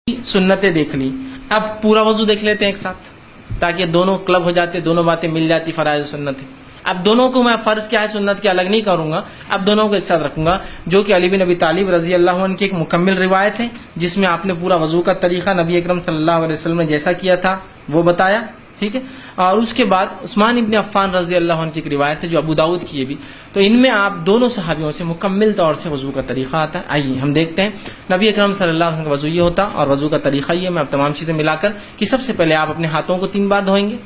सुन्नतें देख ली, अब पूरा वजू देख लेते हैं एक साथ, ताकि दोनों क्लब हो जाते, दोनों बातें मिल जाती फराइज सुन्नतें। अब दोनों को मैं फर्ज क्या है सुन्नत की अलग नहीं करूंगा, अब दोनों को एक साथ रखूंगा, जो कि अली बिन अबी तालिब रजी अल्लाह अन्हु की एक मुकम्मिल रिवायत है, जिसमें आपने पूरा वजू का तरीका नबी अकरम सल्लल्लाहु अलैहि वसल्लम ने जैसा किया था वो बताया, ठीक है। और उसके बाद उस्मान इब्न अफ़्फ़ान रजी अल्लाह अन्हु की एक रिवायत है जो अबू दाऊद की है भी, तो इनमें आप दोनों सहाबियों से मुकम्मिल तौर से वजू का तरीका आता है। आइए हम देखते हैं नबी अकरम सल्लल्लाहु अलैहि वसल्लम का वजू ये होता और वजू का तरीका ये। मैं अब तमाम चीज़ें मिलाकर कि सबसे पहले आप अपने हाथों को 3 बार धोएंगे।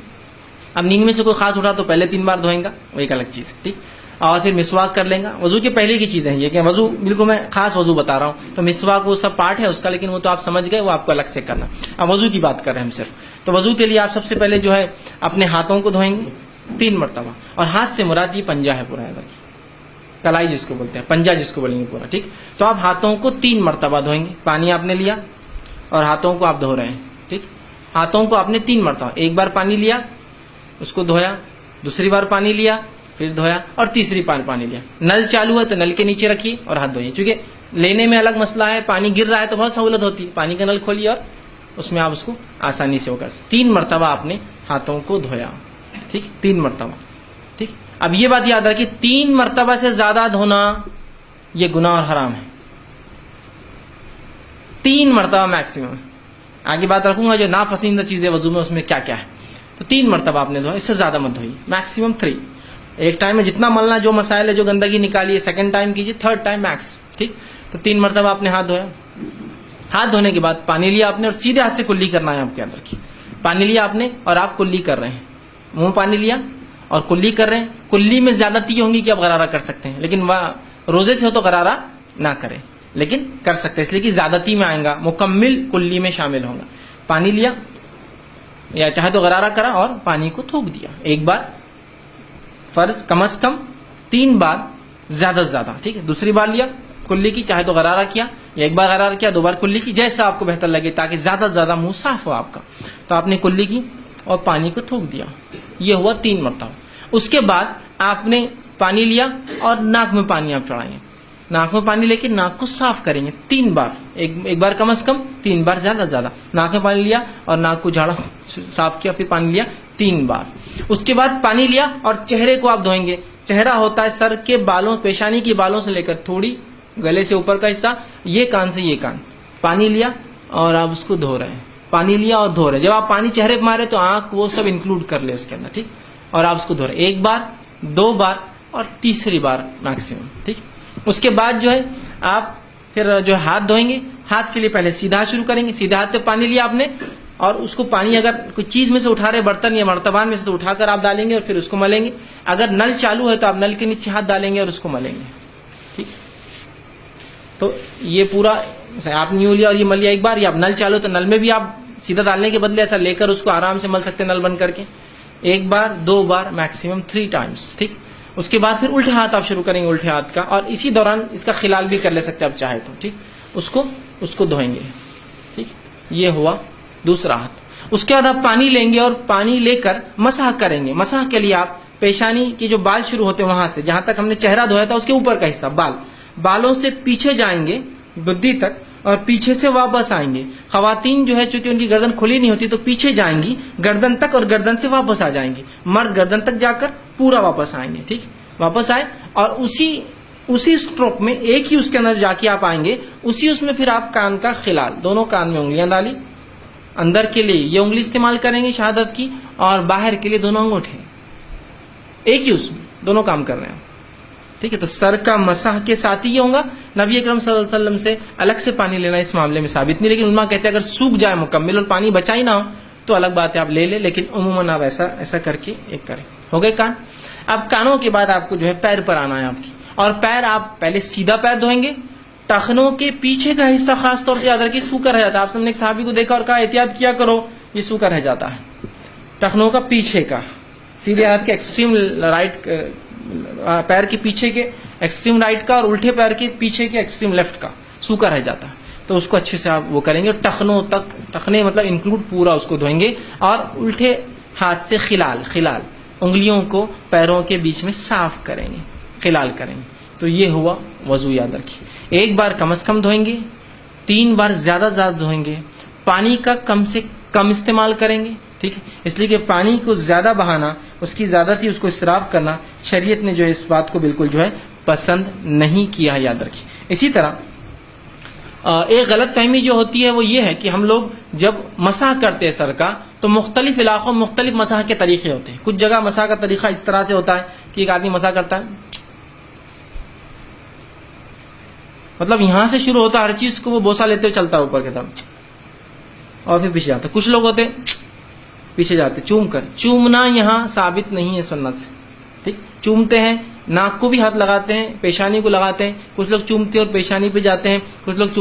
अब नींद में से कोई खास उठा तो पहले 3 बार धोएंगा, वो एक अलग चीज़ है, ठीक। और फिर मिसवाक कर लेंगे। वजू की पहले की चीज़ें हैं ये कि वजू बिल्कुल मैं खास वजू बता रहा हूँ, तो मिसवाक वो सब पार्ट है उसका, लेकिन वो तो आप समझ गए, वो आपको अलग से करना। अब वजू की बात कर रहे हैं हम सिर्फ, तो वजू के लिए आप सबसे पहले जो है अपने हाथों को धोएंगे 3 मरतबा, और हाथ से मुराद ये पंजा है पूरा, कलाई जिसको बोलते हैं, पंजा जिसको बोलेंगे पूरा, ठीक। तो आप हाथों को 3 मरतबा धोएंगे। पानी आपने लिया और हाथों को आप धो रहे हैं, ठीक। हाथों को आपने 3 मरतबा, एक बार पानी लिया उसको धोया, दूसरी बार पानी लिया फिर धोया, और तीसरी बार पानी लिया। नल चालू है तो नल के नीचे रखिए और हाथ धोइए, क्योंकि लेने में अलग मसला है, पानी गिर रहा है तो बहुत सहूलत होती है, पानी का नल खोलिए और उसमें आप उसको आसानी से होगा। 3 मरतबा आपने हाथों को धोया, ठीक, 3 मरतबा, ठीक। अब ये बात याद रखिए, 3 मरतबा से ज्यादा धोना ये गुनाह और हराम है। 3 मरतबा मैक्सिमम। आगे बात रखूंगा जो नापसंदीदा चीजें वजू में उसमें क्या क्या है, तो 3 मरतबा आपने धोया, इससे ज्यादा मत धोइए, मैक्सिमम 3। एक टाइम में जितना मलना, जो मसाइल है, जो गंदगी निकालिए, सेकंड टाइम कीजिए, थर्ड टाइम मैक्स, ठीक। तो 3 मरतबा आपने हाथ धोया। हाथ धोने के बाद पानी लिया आपने और सीधे हाथ से कुल्ली करना है आपके अंदर की। पानी लिया आपने और आप कुल्ली कर रहे हैं, मुंह पानी लिया और कुल्ली कर रहे हैं। कुल्ली में ज्यादती होंगी कि आप गरारा कर सकते हैं, लेकिन वह रोजे से हो तो गरारा ना करें, लेकिन कर सकते हैं, इसलिए कि ज्यादती में आएगा, मुकम्मिल कुल्ली में शामिल होगा। पानी लिया या चाहे तो गरारा करा और पानी को थूक दिया, एक बार फर्ज, कम से कम 3 बार, ज्यादा से ज्यादा, ठीक है। दूसरी बार लिया कुल्ली की, चाहे तो गरारा किया, या एक बार गरारा किया, 2 बार कुल्ली की, जैसा आपको बेहतर लगे, ताकि ज्यादा से ज्यादा मुंह साफ हो आपका। तो आपने कुल्ली की और पानी को थूक दिया, ये हुआ 3 मरतबा। उसके बाद आपने पानी लिया और नाक में पानी आप चढ़ाएंगे, नाक में पानी लेके नाक को साफ करेंगे 3 बार, एक बार कम से कम, 3 बार ज्यादा से ज्यादा। नाक में पानी लिया और नाक को झाड़ा, साफ किया, फिर पानी लिया 3 बार। उसके बाद पानी लिया और चेहरे को आप धोएंगे। चेहरा होता है सर के बालों, पेशानी के बालों से लेकर थोड़ी गले से ऊपर का हिस्सा, ये कान से ये कान। पानी लिया और आप उसको धो रहे हैं, पानी लिया और धो रहे हैं। जब आप पानी चेहरे पर मारे तो आंख वो सब इंक्लूड कर ले उसके अंदर, ठीक। और आप उसको धो रहे हैं 1 बार, 2 बार और तीसरी बार मैक्सिमम, ठीक। उसके बाद जो है आप फिर जो हाथ धोएंगे। हाथ के लिए पहले सीधा शुरू करेंगे, सीधे हाथ से पानी लिया आपने और उसको पानी अगर कोई चीज में से उठा रहे, बर्तन या मर्तबान में से, तो उठाकर आप डालेंगे और फिर उसको मलेंगे। अगर नल चालू है तो आप नल के नीचे हाथ डालेंगे और उसको मलेंगे, ठीक। तो ये पूरा आपने यूं लिया और ये मल लिया एक बार, या आप नल चालू तो नल में भी आप सीधा डालने के बदले ऐसा लेकर उसको आराम से मल सकते हैं नल बंद करके, 1 बार, 2 बार, मैक्सिमम 3 टाइम्स, ठीक। उसके बाद फिर उल्टे हाथ आप शुरू करेंगे, उल्टे हाथ का, और इसी दौरान इसका खिलाल भी कर ले सकते हैं आप चाहे तो, ठीक। उसको धोएंगे, ठीक। ये हुआ दूसरा हाथ। उसके बाद आप पानी लेंगे और पानी लेकर मसाह करेंगे। मसाह के लिए आप पेशानी के जो बाल शुरू होते हैं वहां से, जहां तक हमने चेहरा धोया था उसके ऊपर का हिस्सा, बालों से पीछे जाएंगे बुद्धि तक और पीछे से वापस आएंगे। खवातीन जो है चूंकि उनकी गर्दन खुली नहीं होती तो पीछे जाएंगी गर्दन तक और गर्दन से वापस आ जाएंगी। मर्द गर्दन तक जाकर पूरा वापस आएंगे, ठीक। वापस आए और उसी स्ट्रोक में एक ही उसके अंदर जाके आप आएंगे, उसी उसमें फिर आप कान का खिलाल, दोनों कान में उंगलियां डाली। अंदर के लिए ये उंगली इस्तेमाल करेंगे शहादत की, और बाहर के लिए दोनों अंगूठे, एक ही उसमें दोनों काम कर रहे हैं, ठीक है। तो सर का मसाह के साथ ही ये होगा। नबी अकरम सल्लल्लाहु अलैहि वसल्लम से अलग से पानी लेना इस मामले में साबित नहीं, लेकिन उन्मा कहते हैं अगर सूख जाए मुकम्मिल और पानी बचा ही ना हो तो अलग बात है, आप ले ले, लेकिन उमूमन आप ऐसा करके एक करें। हो गए कान। अब कानों के बाद आपको जो है पैर पर आना है आपकी, और पैर आप पहले सीधा पैर धोएंगे। टखनों के पीछे का हिस्सा खास तौर से याद रखिए सूखा रह जाता है। आपने एक साहबी को देखा और कहा एहतियात किया करो, ये सूखा रह जाता है। टखनों का पीछे का, सीधे हाथ के एक्सट्रीम राइट, पैर के पीछे के एक्सट्रीम राइट का और उल्टे पैर के पीछे के एक्सट्रीम लेफ्ट का सूखा रह जाता है, तो उसको अच्छे से आप वो करेंगे। टखनों तक, टखने मतलब इंक्लूड पूरा उसको धोएंगे, और उल्टे हाथ से खिलाल उंगलियों को पैरों के बीच में साफ करेंगे, खिलाल करेंगे। तो ये हुआ वजू, याद रखिए। 1 बार कम से कम धोएंगे, 3 बार ज्यादा धोएंगे, पानी का कम से कम इस्तेमाल करेंगे, ठीक है। इसलिए कि पानी को ज्यादा बहाना, उसकी ज्यादती, उसको इसराफ करना, शरीयत ने जो है इस बात को बिल्कुल जो है पसंद नहीं किया है, याद रखिए। इसी तरह एक गलत फहमी जो होती है वो ये है कि हम लोग जब मसाह करते हैं सर का, तो मुख्तलिफ इलाकों में मुख्तलिफ मसाह के तरीके होते हैं। कुछ जगह मसाह का तरीका इस तरह से होता है कि एक आदमी मसाह करता है, मतलब यहां से शुरू होता है, हर चीज को वो बोसा लेते हुए चलता है ऊपर की तरफ और फिर पीछे जाता है। कुछ लोग होते पीछे जाते चूम कर। चूमना यहाँ साबित नहीं है सुन्नत से, ठीक। चूमते हैं, नाक को भी हाथ लगाते हैं, पेशानी को लगाते हैं। कुछ लोग चूमते और पेशानी पे जाते हैं, कुछ लोग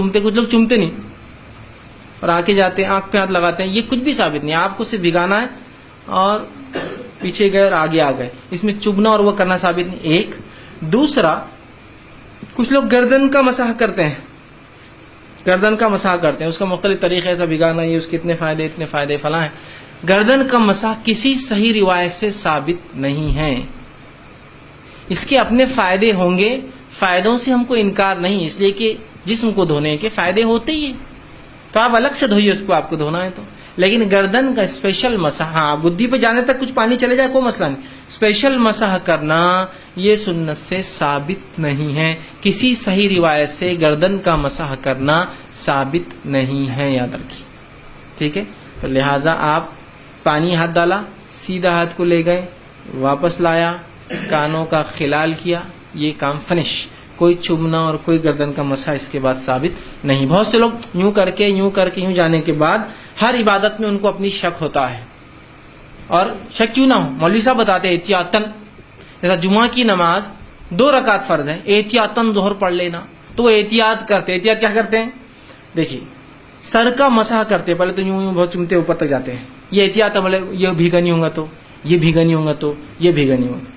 चूमते नहीं और आके जाते हैं, आंख पे हाथ लगाते हैं। ये कुछ भी साबित नहीं है। आपको सिर्फ भिगाना है और पीछे गए और आगे आ गए, इसमें चुभना और वो करना साबित नहीं। एक दूसरा, कुछ लोग गर्दन का मसाह करते हैं, गर्दन का मसाह करते हैं, उसका मुख्तलिफ तरीके ऐसा भिगाना, ये उसके इतने फायदे फला है। गर्दन का मसाह किसी सही रिवायत से साबित नहीं है। इसके अपने फायदे होंगे, फायदों से हमको इनकार नहीं, इसलिए कि जिस्म को धोने के फायदे होते ही है, तो आप अलग से धोइए उसको, आपको धोना है तो। लेकिन गर्दन का स्पेशल मसाह, हाँ गुद्दी पे जाने तक कुछ पानी चले जाए कोई मसला नहीं, स्पेशल मसाह करना ये सुन्नत से साबित नहीं है। किसी सही रिवायत से गर्दन का मसाह करना साबित नहीं है, याद रखिए, ठीक है। तो लिहाजा आप पानी हाथ डाला, सीधा हाथ को ले गए, वापस लाया, कानों का खिलाल किया, ये काम फिनिश। कोई चुभना और कोई गर्दन का मसा इसके बाद साबित नहीं। बहुत से लोग यूं करके यूं जाने के बाद हर इबादत में उनको अपनी शक होता है, और शक क्यों ना हो, मौलवी साहब बताते हैं एहतियातन, जैसा जुमा की नमाज 2 रकात फर्ज है, एहतियातन जोहर पढ़ लेना, तो वो एहतियात करते। एहतियात क्या करते हैं, देखिए सर का मसाह करते, पहले तो यूं बहुत चुमते ऊपर तक जाते हैं, ये एहतियात, मतलब ये भीगा नहीं होगा तो ये भीगा नहीं होगा तो ये भीगा नहीं होगा।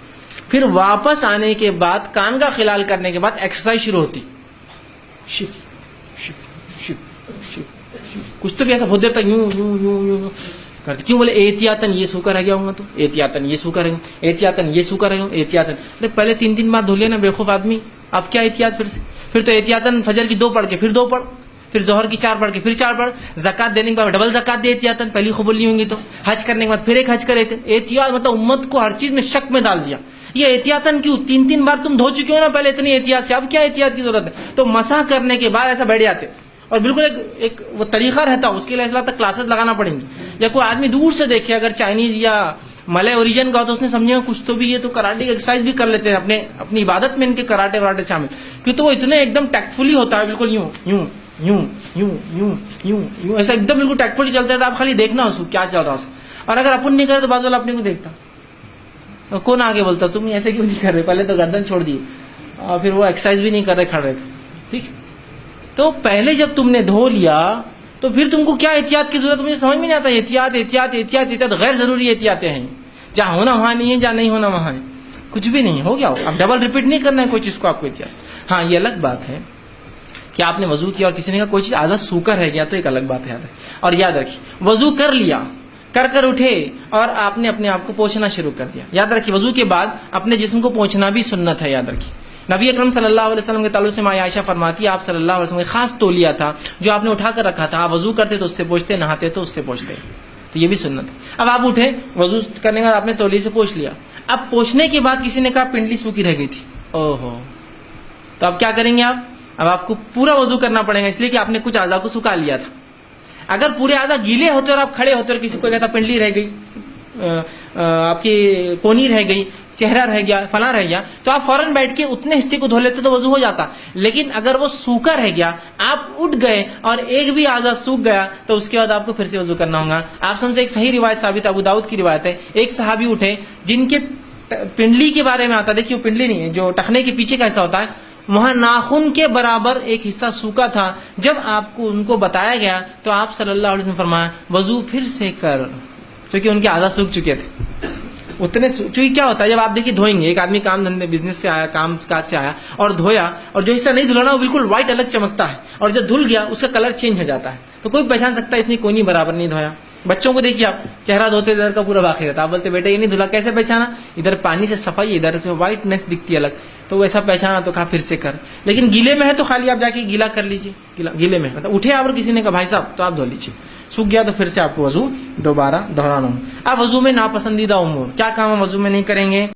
फिर वापस आने के बाद कान का खिलाल करने के बाद एक्सरसाइज शुरू होती, ship ship ship ship ship, कुछ तो भी ऐसा बहुत देर तक यूं यूं यूं यूं करते। क्यों, बोले एहतियातन ये सूखा रह गया होगा तो, एहतियातन ये सूखा रहेगा, एहतियातन ये सूखा रहेगा, एहतियातन। अरे पहले 3 बार धो लिया ना बेवकूफ आदमी, अब क्या एहतियात फिर से? फिर तो एहतियातन फजर की 2 पढ़ के फिर 2 पढ़, फिर जोहर की 4 पढ़ के फिर 4 पढ़, जकात देने के बाद डबल जकात दे एहतियातन, पहली कबूल नहीं होंगी तो, हज करने के बाद फिर एक हज करे थे। एहतियात मतलब उम्मत को हर चीज में शक में डाल दिया। ये एहतियातन क्यों, 3 बार तुम धो चुके हो ना पहले इतनी एहतियात से, अब क्या एहतियात की जरूरत है? तो मसाह करने के बाद ऐसा बैठ जाते, और बिल्कुल एक वो तरीका रहता, उसके लिए ऐसा क्लासेस लगाना पड़ेंगे। या कोई आदमी दूर से देखे, अगर चाइनीज या मलय ओरिजिन का हो तो उसने समझेगा कुछ तो भी, ये तो कराटे की एक्सरसाइज भी कर लेते हैं, अपनी इबादत में इनके कराटे वराटे शामिल, क्योंकि तो वो इतने एकदम टैक्टफुली होता है, बिल्कुल यूं यूं यूं यूं यूं यूं यूं ऐसा एकदम बिल्कुल टैक्टफुली चलता है। तो आप खाली देखना उसको क्या चल रहा है, और अगर अपन नहीं करे तो बाजू वाला अपने को देखता, तो कौन आगे बोलता तुम ऐसे क्यों नहीं कर रहे, पहले तो गर्दन छोड़ दिए और फिर वो एक्सरसाइज भी नहीं कर रहे, खड़े थे, ठीक। तो पहले जब तुमने धो लिया तो फिर तुमको क्या एहतियात की जरूरत, मुझे समझ में नहीं आता। एहतियात एहतियात एहतियात एहतियात गैर जरूरी एहतियातें हैं, जहां होना वहां नहीं है, जहां नहीं होना वहां है, कुछ भी नहीं हो गया हो। अब डबल रिपीट नहीं करना है कोई चीज को आपको एहतियात। हाँ, ये अलग बात है कि आपने वजू किया और किसी ने कहा कोई चीज आधा सूखा रह गया, तो एक अलग बात है। और याद रखिए, वजू कर लिया, कर उठे और आपने अपने आप को पोंछना शुरू कर दिया। याद रखिए, वजू के बाद अपने जिस्म को पोंछना भी सुन्नत है, याद रखिए। नबी अकरम सल्लल्लाहु अलैहि वसल्लम के ताल्लुक से माँ आयशा फरमाती है, आप सल्लल्लाहु अलैहि वसल्लम का खास तौलिया था जो आपने उठा कर रखा था, आप वजू करते तो उससे पोंछते, नहाते तो उससे पोंछते, तो ये भी सुन्नत है। अब आप उठे, वजू करने के बाद आपने तौलिए से पोंछ लिया, अब पोंछने के बाद किसी ने कहा पिंडली सूखी रह गई थी, ओहो, तो अब क्या करेंगे आप? अब आपको पूरा वजू करना पड़ेगा, इसलिए कि आपने कुछ आज़ा को सुखा लिया था। अगर पूरे आज़ा गीले होते और आप खड़े होते और किसी को कहता पिंडली रह गई, आपकी कोनी रह गई, चेहरा रह गया, फला रह गया, तो आप फौरन बैठ के उतने हिस्से को धो लेते तो वजू हो जाता। लेकिन अगर वो सूखा रह गया, आप उठ गए और एक भी आज़ा सूख गया, तो उसके बाद आपको फिर से वजू करना होगा। आप समझे, एक सही रिवायत साबित अबू दाऊद की रिवायत है, एक सहाबी उठे जिनके पिंडली के बारे में आता, देखिए वो पिंडली नहीं है, जो टखने के पीछे का हिस्सा होता है, वहां नाखून के बराबर एक हिस्सा सूखा था। जब आपको उनको बताया गया तो आप सल्लल्लाहु अलैहि वसल्लम फरमाया वजू फिर से कर, क्योंकि उनके आधा सूख चुके थे उतने। क्योंकि क्या होता है, जब आप देखिए धोएंगे, एक आदमी काम धंधे बिजनेस से आया, काम काज से आया और धोया, और जो हिस्सा नहीं धुला ना वो बिल्कुल व्हाइट अलग चमकता है, और जब धुल गया उसका कलर चेंज हो जाता है, तो कोई पहचान सकता है इसने कोई नहीं बराबर नहीं धोया। बच्चों को देखिए आप, चेहरा धोते इधर का पूरा बाकी रहता, आप बोलते बेटा ये नहीं धुला, कैसे पहचाना? इधर पानी से सफाई, इधर से व्हाइटनेस दिखती है अलग, तो वैसा पहचाना, तो कहा फिर से कर। लेकिन गीले में है तो खाली आप जाके गीला कर लीजिए, गीले में मतलब उठे आप और किसी ने कहा भाई साहब तो आप धो लीजिए, सूख गया तो फिर से आपको वजू दोबारा दोहराना हो। अब वजू में नापसंदीदा उमूर, क्या काम हम वजू में नहीं करेंगे?